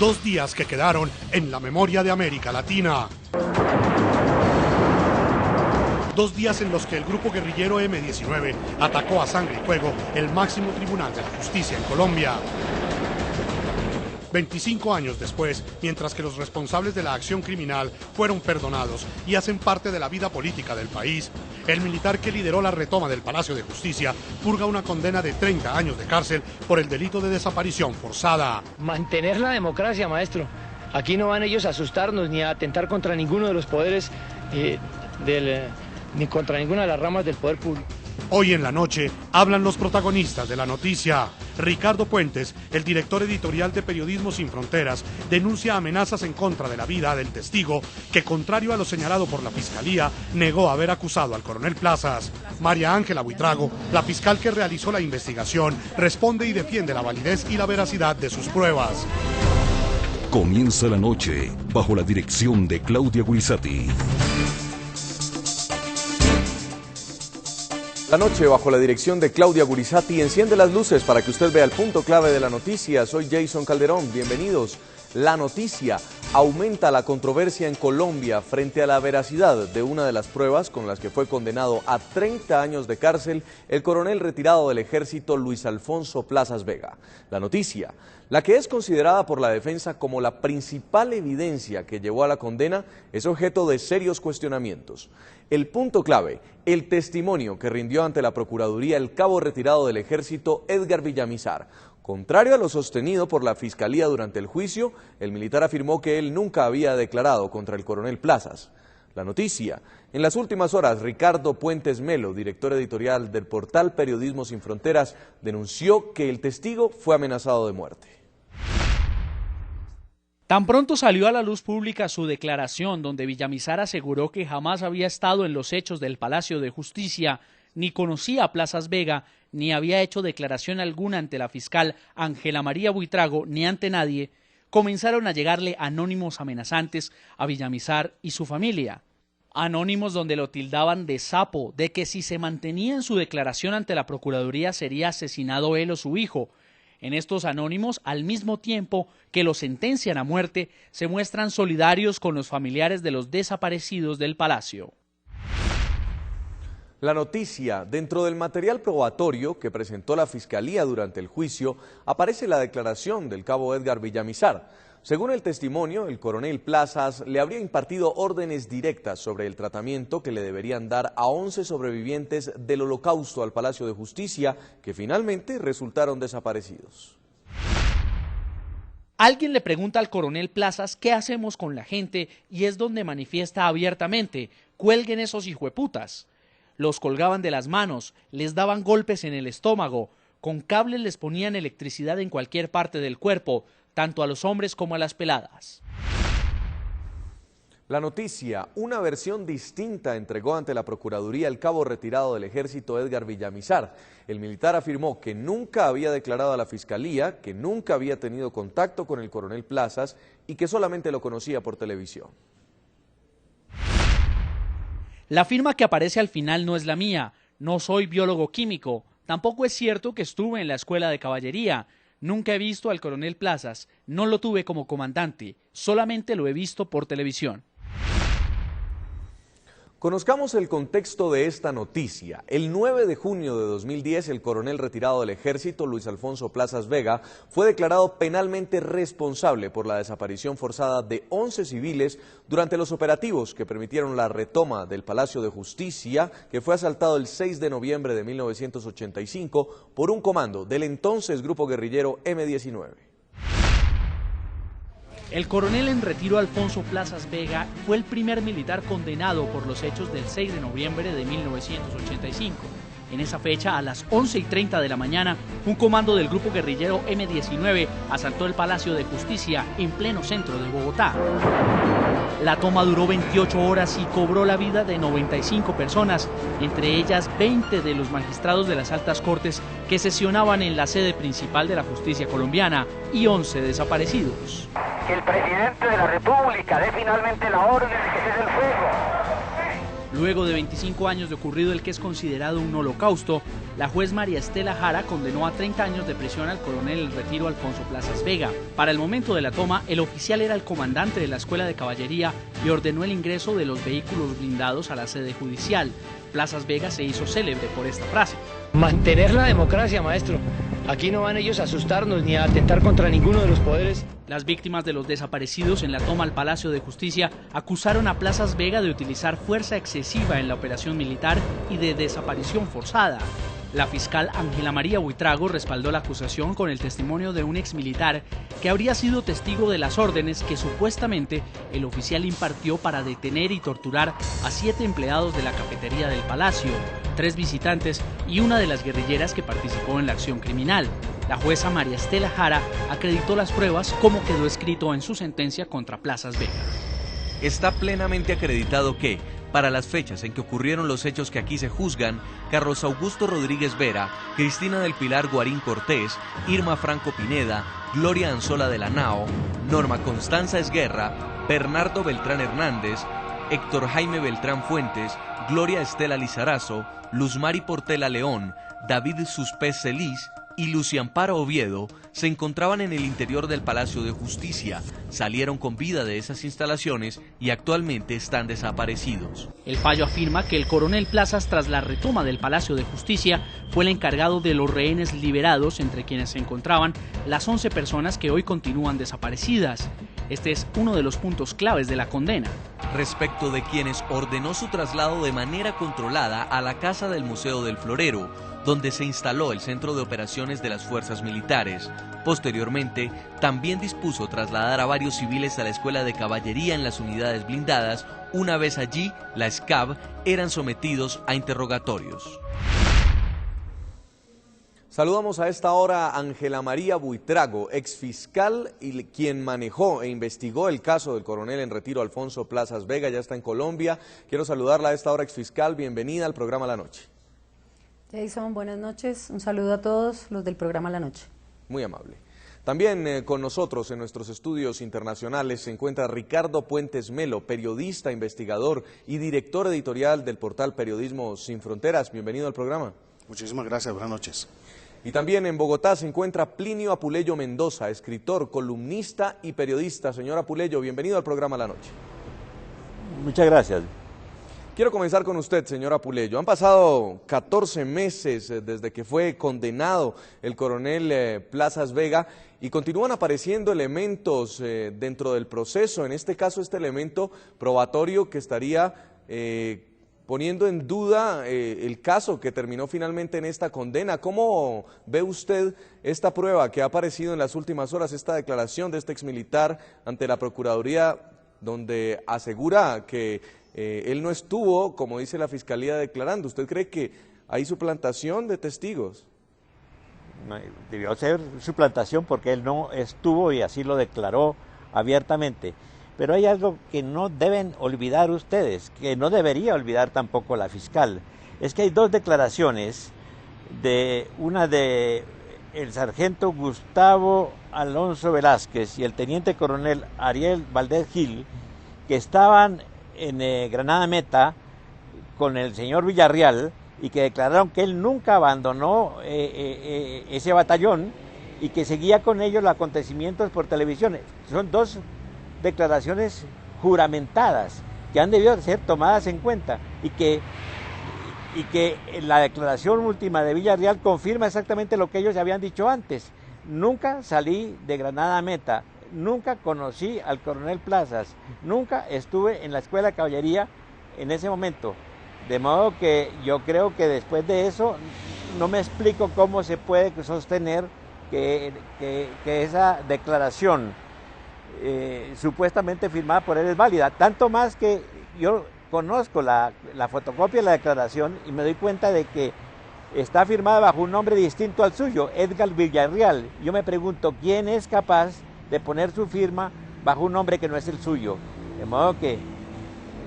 2 días que quedaron en la memoria de América Latina. 2 días en los que el grupo guerrillero M-19 atacó a sangre y fuego el máximo tribunal de la justicia en Colombia. 25 años después, mientras que los responsables de la acción criminal fueron perdonados y hacen parte de la vida política del país, el militar que lideró la retoma del Palacio de Justicia purga una condena de 30 años de cárcel por el delito de desaparición forzada. Mantener la democracia, maestro. Aquí no van ellos a asustarnos ni a atentar contra ninguno de los poderes ni contra ninguna de las ramas del poder público. Hoy en la noche hablan los protagonistas de la noticia. Ricardo Puentes, el director editorial de Periodismo Sin Fronteras, denuncia amenazas en contra de la vida del testigo que, contrario a lo señalado por la Fiscalía, negó haber acusado al coronel Plazas. María Ángela Buitrago, la fiscal que realizó la investigación, responde y defiende la validez y la veracidad de sus pruebas. Comienza la noche bajo la dirección de Claudia Guisati. La noche, bajo la dirección de Claudia Gurisati, enciende las luces para que usted vea el punto clave de la noticia. Soy Jason Calderón, bienvenidos. La noticia: aumenta la controversia en Colombia frente a la veracidad de una de las pruebas con las que fue condenado a 30 años de cárcel el coronel retirado del ejército Luis Alfonso Plazas Vega. La noticia: la que es considerada por la defensa como la principal evidencia que llevó a la condena, es objeto de serios cuestionamientos. El punto clave: el testimonio que rindió ante la Procuraduría el cabo retirado del ejército Edgar Villamizar. Contrario a lo sostenido por la Fiscalía durante el juicio, el militar afirmó que él nunca había declarado contra el coronel Plazas. La noticia: en las últimas horas, Ricardo Puentes Melo, director editorial del portal Periodismo Sin Fronteras, denunció que el testigo fue amenazado de muerte. Tan pronto salió a la luz pública su declaración, donde Villamizar aseguró que jamás había estado en los hechos del Palacio de Justicia, ni conocía a Plazas Vega, ni había hecho declaración alguna ante la fiscal Ángela María Buitrago, ni ante nadie, comenzaron a llegarle anónimos amenazantes a Villamizar y su familia. Anónimos donde lo tildaban de sapo, de que si se mantenía en su declaración ante la Procuraduría sería asesinado él o su hijo. En estos anónimos, al mismo tiempo que los sentencian a muerte, se muestran solidarios con los familiares de los desaparecidos del Palacio. La noticia: dentro del material probatorio que presentó la Fiscalía durante el juicio, aparece la declaración del cabo Edgar Villamizar. Según el testimonio, el coronel Plazas le habría impartido órdenes directas sobre el tratamiento que le deberían dar a 11 sobrevivientes del Holocausto al Palacio de Justicia, que finalmente resultaron desaparecidos. Alguien le pregunta al coronel Plazas qué hacemos con la gente y es donde manifiesta abiertamente: cuelguen esos hijueputas. Los colgaban de las manos, les daban golpes en el estómago, con cables les ponían electricidad en cualquier parte del cuerpo, tanto a los hombres como a las peladas. La noticia: una versión distinta entregó ante la Procuraduría el cabo retirado del ejército Edgar Villamizar. El militar afirmó que nunca había declarado a la Fiscalía, que nunca había tenido contacto con el coronel Plazas y que solamente lo conocía por televisión. La firma que aparece al final no es la mía, no soy biólogo químico, tampoco es cierto que estuve en la escuela de caballería, nunca he visto al coronel Plazas, no lo tuve como comandante, solamente lo he visto por televisión. Conozcamos el contexto de esta noticia. El 9 de junio de 2010, el coronel retirado del ejército, Luis Alfonso Plazas Vega, fue declarado penalmente responsable por la desaparición forzada de 11 civiles durante los operativos que permitieron la retoma del Palacio de Justicia, que fue asaltado el 6 de noviembre de 1985 por un comando del entonces grupo guerrillero M-19. El coronel en retiro Alfonso Plazas Vega fue el primer militar condenado por los hechos del 6 de noviembre de 1985. En esa fecha, a las 11:30 de la mañana, un comando del grupo guerrillero M-19 asaltó el Palacio de Justicia en pleno centro de Bogotá. La toma duró 28 horas y cobró la vida de 95 personas, entre ellas 20 de los magistrados de las altas cortes que sesionaban en la sede principal de la justicia colombiana y 11 desaparecidos. Que el presidente de la República dé finalmente la orden de que cese el fuego. Luego de 25 años de ocurrido el que es considerado un holocausto, la juez María Estela Jara condenó a 30 años de prisión al coronel en retiro Alfonso Plazas Vega. Para el momento de la toma, el oficial era el comandante de la Escuela de Caballería y ordenó el ingreso de los vehículos blindados a la sede judicial. Plazas Vega se hizo célebre por esta frase. Mantener la democracia, maestro. Aquí no van ellos a asustarnos ni a atentar contra ninguno de los poderes. Las víctimas de los desaparecidos en la toma al Palacio de Justicia acusaron a Plazas Vega de utilizar fuerza excesiva en la operación militar y de desaparición forzada. La fiscal Ángela María Buitrago respaldó la acusación con el testimonio de un exmilitar que habría sido testigo de las órdenes que supuestamente el oficial impartió para detener y torturar a 7 empleados de la cafetería del Palacio, 3 visitantes y una de las guerrilleras que participó en la acción criminal. La jueza María Estela Jara acreditó las pruebas como quedó escrito en su sentencia contra Plazas Vega. Está plenamente acreditado que, para las fechas en que ocurrieron los hechos que aquí se juzgan, Carlos Augusto Rodríguez Vera, Cristina del Pilar Guarín Cortés, Irma Franco Pineda, Gloria Anzola de la Nao, Norma Constanza Esguerra, Bernardo Beltrán Hernández, Héctor Jaime Beltrán Fuentes, Gloria Estela Lizarazo, Luzmari Portela León, David Suspés Celis y Lucia Amparo Oviedo se encontraban en el interior del Palacio de Justicia, salieron con vida de esas instalaciones y actualmente están desaparecidos. El fallo afirma que el coronel Plazas, tras la retoma del Palacio de Justicia, fue el encargado de los rehenes liberados, entre quienes se encontraban las 11 personas que hoy continúan desaparecidas. Este es uno de los puntos claves de la condena. Respecto de quienes ordenó su traslado de manera controlada a la casa del Museo del Florero, donde se instaló el centro de operaciones de las fuerzas militares. Posteriormente, también dispuso trasladar a varios civiles a la Escuela de Caballería en las unidades blindadas. Una vez allí, la SCAB eran sometidos a interrogatorios. Saludamos a esta hora a Ángela María Buitrago, exfiscal y quien manejó e investigó el caso del coronel en retiro Alfonso Plazas Vega, ya está en Colombia. Quiero saludarla a esta hora, exfiscal, bienvenida al programa La Noche. Jason, buenas noches, un saludo a todos los del programa La Noche. Muy amable. También con nosotros en nuestros estudios internacionales se encuentra Ricardo Puentes Melo, periodista, investigador y director editorial del portal Periodismo Sin Fronteras. Bienvenido al programa. Muchísimas gracias, buenas noches. Y también en Bogotá se encuentra Plinio Apuleyo Mendoza, escritor, columnista y periodista. Señor Apuleyo, bienvenido al programa La Noche. Muchas gracias. Quiero comenzar con usted, señor Apuleyo. Han pasado 14 meses desde que fue condenado el coronel Plazas Vega y continúan apareciendo elementos dentro del proceso, en este caso este elemento probatorio que estaría poniendo en duda el caso que terminó finalmente en esta condena. ¿Cómo ve usted esta prueba que ha aparecido en las últimas horas, esta declaración de este exmilitar ante la Procuraduría, donde asegura que él no estuvo, como dice la Fiscalía, declarando? ¿Usted cree que hay suplantación de testigos? Debió ser suplantación porque él no estuvo y así lo declaró abiertamente. Pero hay algo que no deben olvidar ustedes, que no debería olvidar tampoco la fiscal. Es que hay 2 declaraciones, una de el sargento Gustavo Alonso Velázquez y el teniente coronel Ariel Valdés Gil, que estaban en Granada Meta con el señor Villarreal y que declararon que él nunca abandonó ese batallón y que seguía con ellos los acontecimientos por televisión. Son 2 declaraciones juramentadas que han debido ser tomadas en cuenta y que la declaración última de Villarreal confirma exactamente lo que ellos habían dicho antes. Nunca salí de Granada Meta, nunca conocí al coronel Plazas, nunca estuve en la Escuela de Caballería en ese momento. De modo que yo creo que después de eso no me explico cómo se puede sostener que esa declaración supuestamente firmada por él es válida. Tanto más que yo conozco la fotocopia de la declaración y me doy cuenta de que está firmada bajo un nombre distinto al suyo, Edgar Villarreal. Yo me pregunto, ¿quién es capaz de poner su firma bajo un nombre que no es el suyo? De modo que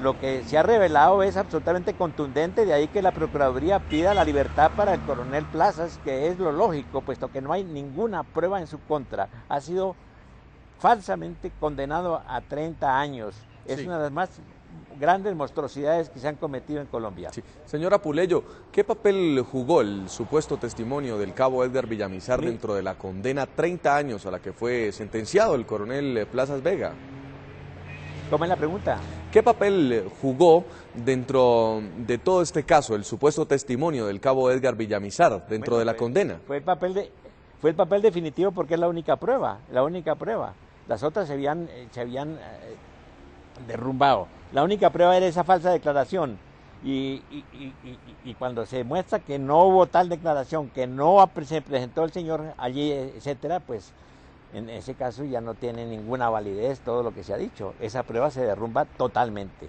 lo que se ha revelado es absolutamente contundente, de ahí que la Procuraduría pida la libertad para el coronel Plazas, que es lo lógico, puesto que no hay ninguna prueba en su contra. Ha sido falsamente condenado a 30 años. Es una de las más grandes monstruosidades que se han cometido en Colombia. Sí. Señora Puleyo, ¿qué papel jugó el supuesto testimonio del cabo Edgar Villamizar dentro de la condena 30 años a la que fue sentenciado el coronel Plazas Vega? ¿Cómo es la pregunta? ¿Qué papel jugó dentro de todo este caso el supuesto testimonio del cabo Edgar Villamizar dentro de la condena? Fue el papel definitivo porque es la única prueba, Las otras se habían derrumbado. La única prueba era esa falsa declaración. Y cuando se demuestra que no hubo tal declaración, que no se presentó el señor allí, etcétera, pues en ese caso ya no tiene ninguna validez todo lo que se ha dicho. Esa prueba se derrumba totalmente.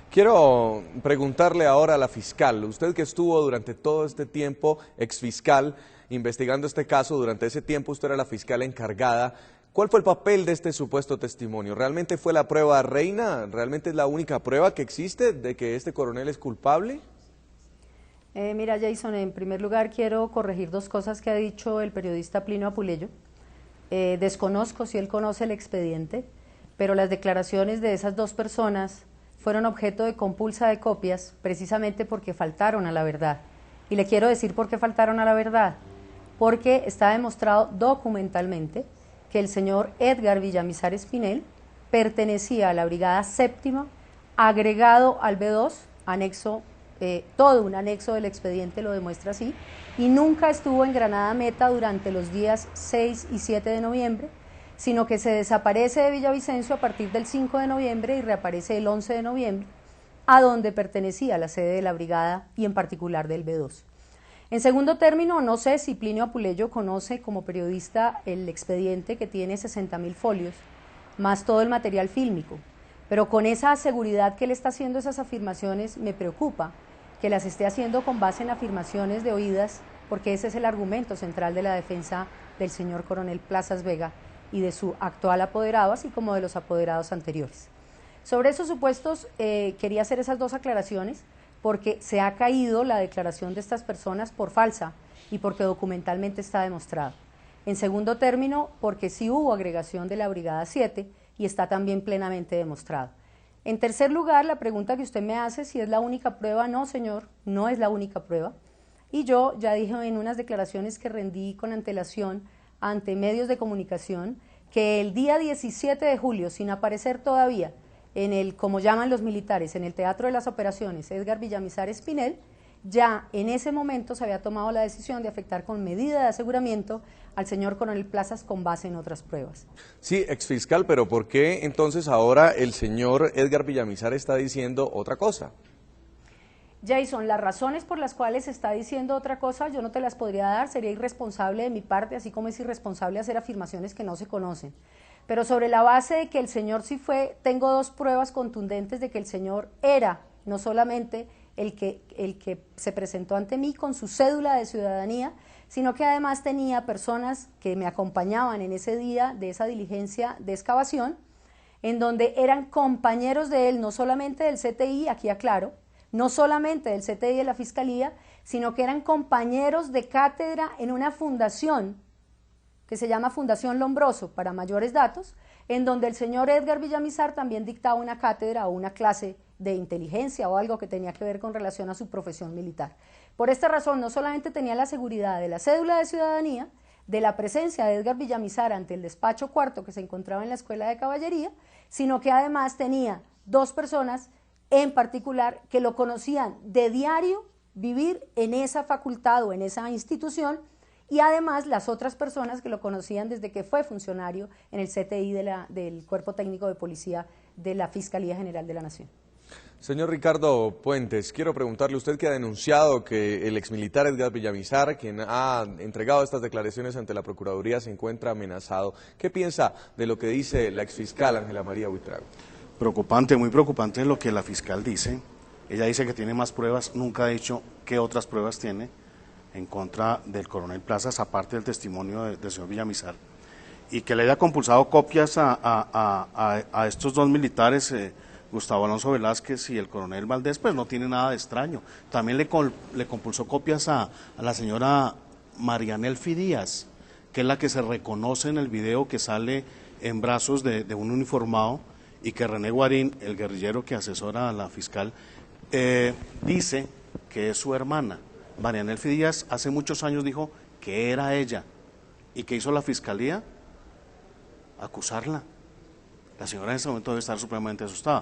Quiero preguntarle ahora a la fiscal, usted que estuvo durante todo este tiempo, exfiscal, investigando este caso, durante ese tiempo usted era la fiscal encargada, ¿cuál fue el papel de este supuesto testimonio? ¿Realmente fue la prueba reina? ¿Realmente es la única prueba que existe de que este coronel es culpable? Mira, Jason, en primer lugar quiero corregir dos cosas que ha dicho el periodista Plinio Apuleyo. Desconozco si él conoce el expediente, pero las declaraciones de esas dos personas fueron objeto de compulsa de copias precisamente porque faltaron a la verdad. Y le quiero decir por qué faltaron a la verdad. Porque está demostrado documentalmente que el señor Edgar Villamizar Espinel pertenecía a la Brigada Séptima, agregado al B2, anexo, todo un anexo del expediente lo demuestra así, y nunca estuvo en Granada Meta durante los días 6 y 7 de noviembre, sino que se desaparece de Villavicencio a partir del 5 de noviembre y reaparece el 11 de noviembre, a donde pertenecía la sede de la brigada y en particular del B2. En segundo término, no sé si Plinio Apuleyo conoce como periodista el expediente que tiene 60.000 folios, más todo el material fílmico, pero con esa seguridad que él está haciendo esas afirmaciones me preocupa que las esté haciendo con base en afirmaciones de oídas, porque ese es el argumento central de la defensa del señor coronel Plazas Vega y de su actual apoderado, así como de los apoderados anteriores. Sobre esos supuestos quería hacer esas dos aclaraciones, porque se ha caído la declaración de estas personas por falsa y porque documentalmente está demostrado. En segundo término, porque sí hubo agregación de la Brigada 7 y está también plenamente demostrado. En tercer lugar, la pregunta que usted me hace, si es la única prueba, no señor, no es la única prueba. Y yo ya dije en unas declaraciones que rendí con antelación ante medios de comunicación que el día 17 de julio, sin aparecer todavía en el, como llaman los militares, en el Teatro de las Operaciones, Edgar Villamizar Espinel, ya en ese momento se había tomado la decisión de afectar con medida de aseguramiento al señor coronel Plazas con base en otras pruebas. Sí, exfiscal, pero ¿por qué entonces ahora el señor Edgar Villamizar está diciendo otra cosa? Jason, las razones por las cuales está diciendo otra cosa yo no te las podría dar, sería irresponsable de mi parte, así como es irresponsable hacer afirmaciones que no se conocen. Pero sobre la base de que el señor sí fue, tengo dos pruebas contundentes de que el señor era, no solamente el que se presentó ante mí con su cédula de ciudadanía, sino que además tenía personas que me acompañaban en ese día de esa diligencia de excavación, en donde eran compañeros de él, no solamente del CTI, aquí aclaro, no solamente del CTI y de la Fiscalía, sino que eran compañeros de cátedra en una fundación que se llama Fundación Lombroso, para mayores datos, en donde el señor Edgar Villamizar también dictaba una cátedra o una clase de inteligencia o algo que tenía que ver con relación a su profesión militar. Por esta razón, no solamente tenía la seguridad de la cédula de ciudadanía, de la presencia de Edgar Villamizar ante el despacho cuarto que se encontraba en la Escuela de Caballería, sino que además tenía dos personas en particular que lo conocían de diario vivir en esa facultad o en esa institución, y además las otras personas que lo conocían desde que fue funcionario en el CTI del Cuerpo Técnico de Policía de la Fiscalía General de la Nación. Señor Ricardo Puentes, quiero preguntarle, usted que ha denunciado que el exmilitar Edgar Villamizar, quien ha entregado estas declaraciones ante la Procuraduría, se encuentra amenazado. ¿Qué piensa de lo que dice la exfiscal Ángela María Buitrago? Preocupante, muy preocupante lo que la fiscal dice. Ella dice que tiene más pruebas, nunca ha dicho qué otras pruebas tiene en contra del coronel Plazas, aparte del testimonio del señor Villamizar, y que le haya compulsado copias a estos dos militares, Gustavo Alonso Velázquez y el coronel Valdés, pues no tiene nada de extraño. También le compulsó copias a la señora Marianel Díaz, que es la que se reconoce en el video que sale en brazos de un uniformado, y que René Guarín, el guerrillero que asesora a la fiscal, dice que es su hermana. María Nelfi Díaz hace muchos años dijo que era ella. ¿Y qué hizo la fiscalía? Acusarla. La señora en ese momento debe estar supremamente asustada.